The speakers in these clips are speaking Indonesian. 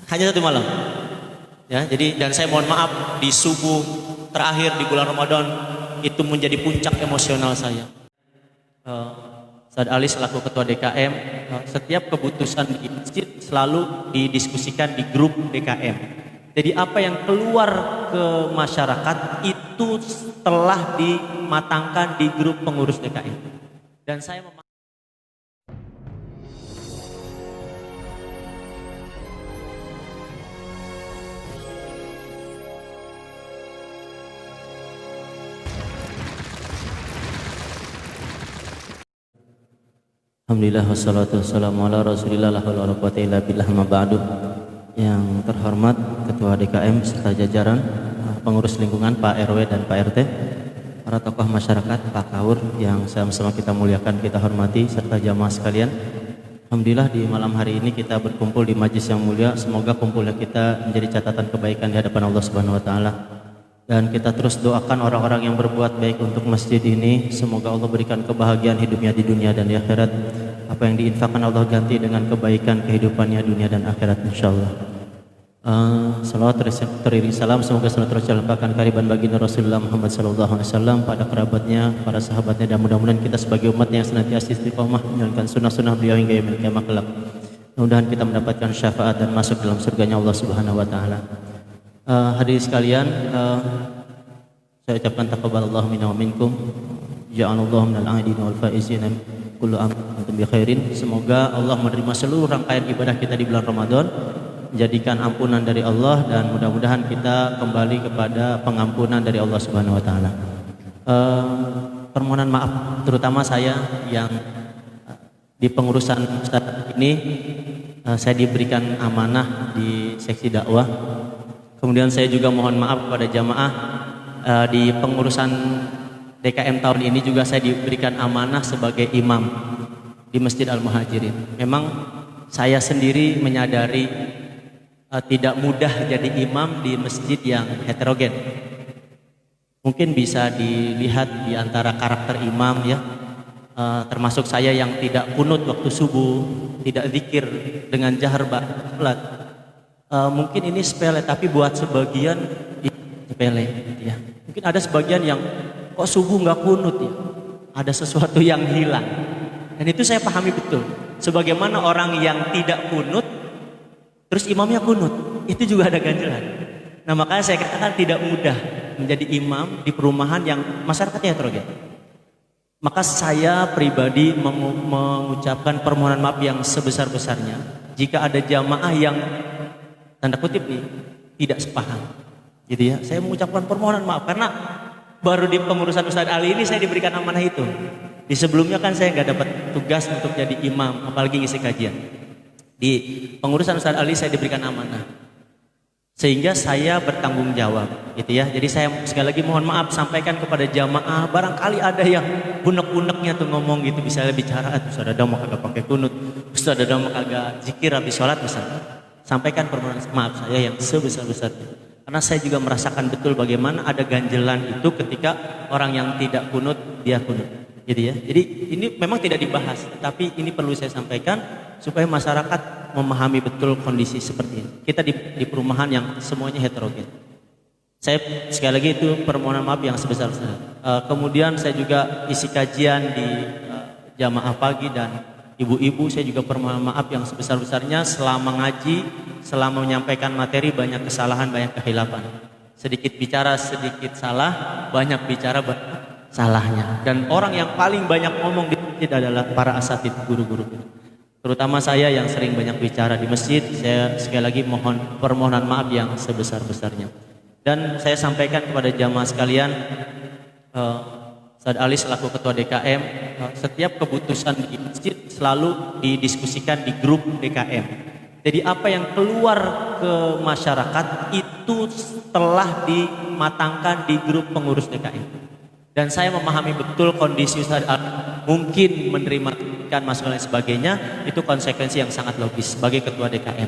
Hanya 1 malam. Ya, jadi dan saya mohon maaf di subuh terakhir di bulan Ramadan itu menjadi puncak emosional saya. Ustaz Ali selaku ketua DKM, setiap keputusan di masjid selalu didiskusikan di grup DKM. Jadi apa yang keluar ke masyarakat itu telah dimatangkan di grup pengurus DKM. Dan saya Alhamdulillah wassalatu wassalamu ala rasulillah la haula wala quwwata illa billah ma ba'du. Yang terhormat Ketua DKM serta jajaran pengurus lingkungan Pak RW dan Pak RT, para tokoh masyarakat, Pak Kaur yang sama-sama kita muliakan, kita hormati, serta jamaah sekalian. Alhamdulillah di malam hari ini kita berkumpul di majlis yang mulia. Semoga kumpulnya kita menjadi catatan kebaikan di hadapan Allah Subhanahu wa taala. Dan kita terus doakan orang-orang yang berbuat baik untuk masjid ini. Semoga Allah berikan kebahagiaan hidupnya di dunia dan di akhirat. Apa yang diinfakkan Allah ganti dengan kebaikan kehidupannya dunia dan akhirat insyaallah. Salawat teriring salam semoga selalu tercapaikan kariban baginda Rasulullah Muhammad SAW, pada kerabatnya, para sahabatnya, dan mudah-mudahan kita sebagai umat yang senantiasa istiqomah menjalankan sunnah-sunnah beliau hingga yaumil qiyamah kelak. Mudah-mudahan kita mendapatkan syafaat dan masuk dalam surganya Allah Subhanahu wa taala. Hadirin sekalian, saya ucapkan taqabbalallahu minna wa minkum, ja'alallahu minal aidin wal faizin, kullu amin antum bi khairin. Semoga Allah menerima seluruh rangkaian ibadah kita di bulan Ramadan, menjadikan ampunan dari Allah, dan mudah-mudahan kita kembali kepada pengampunan dari Allah Subhanahu wa taala. Permohonan maaf terutama saya yang di pengurusan Ustaz ini, saya diberikan amanah di seksi dakwah. Kemudian saya juga mohon maaf kepada jamaah di pengurusan DKM tahun ini juga saya diberikan amanah sebagai imam di Masjid Al-Muhajirin. Memang saya sendiri menyadari tidak mudah jadi imam di masjid yang heterogen. Mungkin bisa dilihat di antara karakter imam ya, termasuk saya yang tidak kunut waktu subuh, tidak zikir dengan jahar salat. Mungkin ini sepele, tapi buat sebagian sepele ya. Mungkin ada sebagian yang kok subuh nggak kunut ya, ada sesuatu yang hilang, dan itu saya pahami betul. Sebagaimana orang yang tidak kunut terus imamnya kunut, itu juga ada ganjalan. Nah makanya saya katakan tidak mudah menjadi imam di perumahan yang masyarakatnya heterogen. Maka saya pribadi mengucapkan permohonan maaf yang sebesar-besarnya jika ada jamaah yang tanda kutip nih tidak sepaham gitu ya. Saya mengucapkan permohonan maaf karena baru di pengurusan Ustaz Ali ini saya diberikan amanah itu. Di sebelumnya kan saya nggak dapat tugas untuk jadi imam, apalagi ngisi kajian. Di pengurusan Ustaz Ali saya diberikan amanah, sehingga saya bertanggung jawab gitu ya. Jadi saya sekali lagi mohon maaf, sampaikan kepada jamaah, barangkali ada yang unek-uneknya tuh ngomong gitu, bisa bicara Ustaz ada mau kagak pakai kunut, Ustaz ada mau kagak zikir habis sholat misalnya. Sampaikan permohonan maaf saya yang sebesar-besarnya, karena saya juga merasakan betul bagaimana ada ganjelan itu ketika orang yang tidak kunut dia kunut gitu ya. Jadi ini memang tidak dibahas, tapi ini perlu saya sampaikan supaya masyarakat memahami betul kondisi seperti ini. Kita di perumahan yang semuanya heterogen. Saya sekali lagi itu permohonan maaf yang sebesar-besarnya. Kemudian saya juga isi kajian di jamaah pagi, dan ibu-ibu saya juga permohonan maaf yang sebesar-besarnya. Selama ngaji, selama menyampaikan materi banyak kesalahan, banyak kehilapan. Sedikit bicara sedikit salah, banyak bicara banyak salahnya. Dan orang yang paling banyak ngomong di masjid adalah para asatidz, guru-guru. Terutama saya yang sering banyak bicara di masjid. Saya sekali lagi mohon permohonan maaf yang sebesar-besarnya. Dan saya sampaikan kepada jamaah sekalian, Ustaz Ali selaku ketua DKM, setiap keputusan di masjid selalu didiskusikan di grup DKM. Jadi apa yang keluar ke masyarakat itu telah dimatangkan di grup pengurus DKM. Dan saya memahami betul kondisi Ustaz Ali mungkin menerima kritikan, masukan dan sebagainya, itu konsekuensi yang sangat logis sebagai ketua DKM.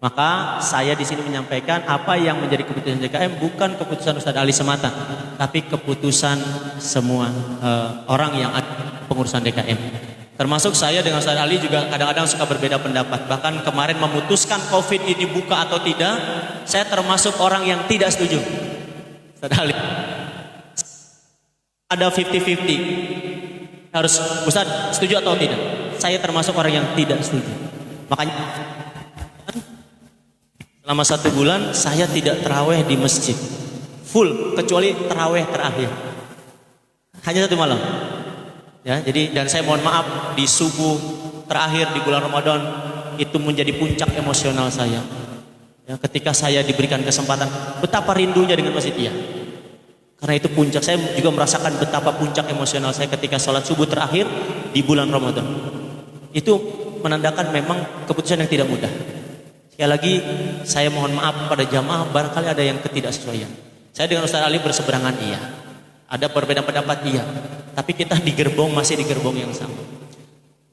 Maka saya di sini menyampaikan apa yang menjadi keputusan DKM bukan keputusan Ustaz Ali semata, tapi keputusan semua orang yang ada pengurusan DKM. Termasuk saya dengan Ustaz Ali juga kadang-kadang suka berbeda pendapat. Bahkan kemarin memutuskan COVID ini buka atau tidak, saya termasuk orang yang tidak setuju. Ustaz Ali. Ada 50-50. Harus Ustaz setuju atau tidak? Saya termasuk orang yang tidak setuju. Makanya selama 1 bulan saya tidak terawih di masjid full kecuali terawih terakhir. Hanya 1 malam. Ya, jadi dan saya mohon maaf di subuh terakhir di bulan Ramadan itu menjadi puncak emosional saya. Ya, ketika saya diberikan kesempatan, betapa rindunya dengan masjid iya. Karena itu puncak, saya juga merasakan betapa puncak emosional saya ketika sholat subuh terakhir di bulan Ramadan. Itu menandakan memang keputusan yang tidak mudah. Sekali lagi saya mohon maaf pada jamaah barangkali ada yang ketidaksesuaian. Saya dengan Ustaz Ali berseberangan iya. Ada perbedaan pendapat iya. Tapi kita di gerbong masih di gerbong yang sama.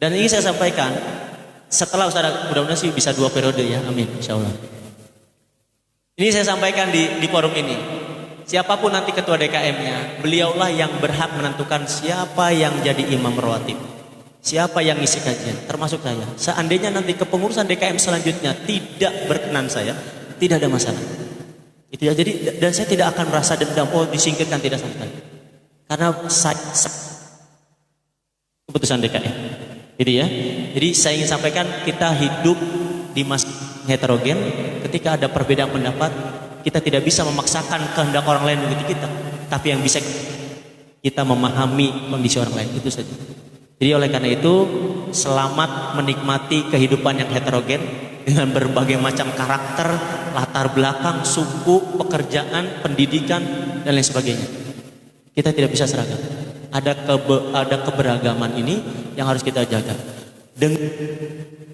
Dan ini saya sampaikan setelah Ustaz, mudah-mudahan sih bisa 2 periode ya, amin insyaallah. Ini saya sampaikan di forum ini. Siapapun nanti ketua DKM-nya, beliaulah yang berhak menentukan siapa yang jadi imam rawatib. Siapa yang ngisi kajian, termasuk saya. Seandainya nanti kepengurusan DKM selanjutnya tidak berkenan saya, tidak ada masalah. Itu ya, jadi dan saya tidak akan merasa dendam, oh disingkirkan, tidak sama sekali. Karena keputusan DKM. Gitu ya. Jadi saya ingin sampaikan kita hidup di masa heterogen, ketika ada perbedaan pendapat, kita tidak bisa memaksakan kehendak orang lain mengikuti kita, tapi yang bisa kita memahami kondisi orang lain, itu saja. Jadi oleh karena itu, selamat menikmati kehidupan yang heterogen dengan berbagai macam karakter, latar belakang, suku, pekerjaan, pendidikan dan lain sebagainya. Kita tidak bisa seragam. Ada keberagaman ini yang harus kita jaga.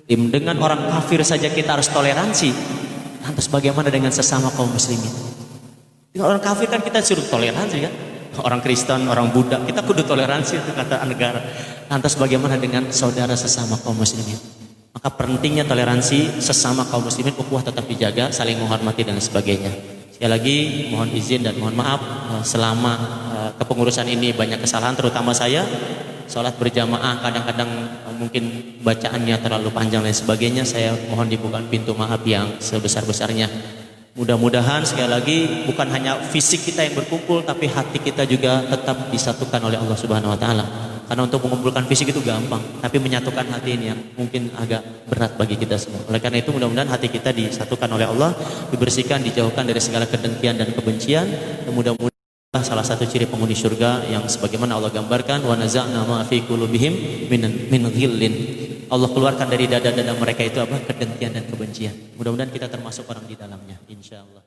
Dengan orang kafir saja kita harus toleransi. Lantas bagaimana dengan sesama kaum muslimin? Dengan orang kafir kan kita suruh toleransi kan? Orang Kristen, orang Buddha, kita kudu toleransi, itu kata negara. Lantas bagaimana dengan saudara sesama kaum muslimin? Maka pentingnya toleransi sesama kaum muslimin, ukhuwah tetap dijaga, saling menghormati dan sebagainya. Sekali lagi mohon izin dan mohon maaf selama kepengurusan ini banyak kesalahan, terutama saya. Sholat berjamaah kadang-kadang mungkin bacaannya terlalu panjang dan sebagainya. Saya mohon dibukakan pintu maaf yang sebesar-besarnya. Mudah-mudahan sekali lagi bukan hanya fisik kita yang berkumpul, tapi hati kita juga tetap disatukan oleh Allah Subhanahu wa taala. Karena untuk mengumpulkan fisik itu gampang, tapi menyatukan hati ini yang mungkin agak berat bagi kita semua. Oleh karena itu mudah-mudahan hati kita disatukan oleh Allah, dibersihkan, dijauhkan dari segala kedengkian dan kebencian. Dan mudah-mudahan salah satu ciri penghuni surga yang sebagaimana Allah gambarkan, wa naza'na ma fi qulubihim min ghillin. Allah keluarkan dari dada-dada mereka itu apa? Kedengkian dan kebencian. Mudah-mudahan kita termasuk orang di dalamnya, insyaallah.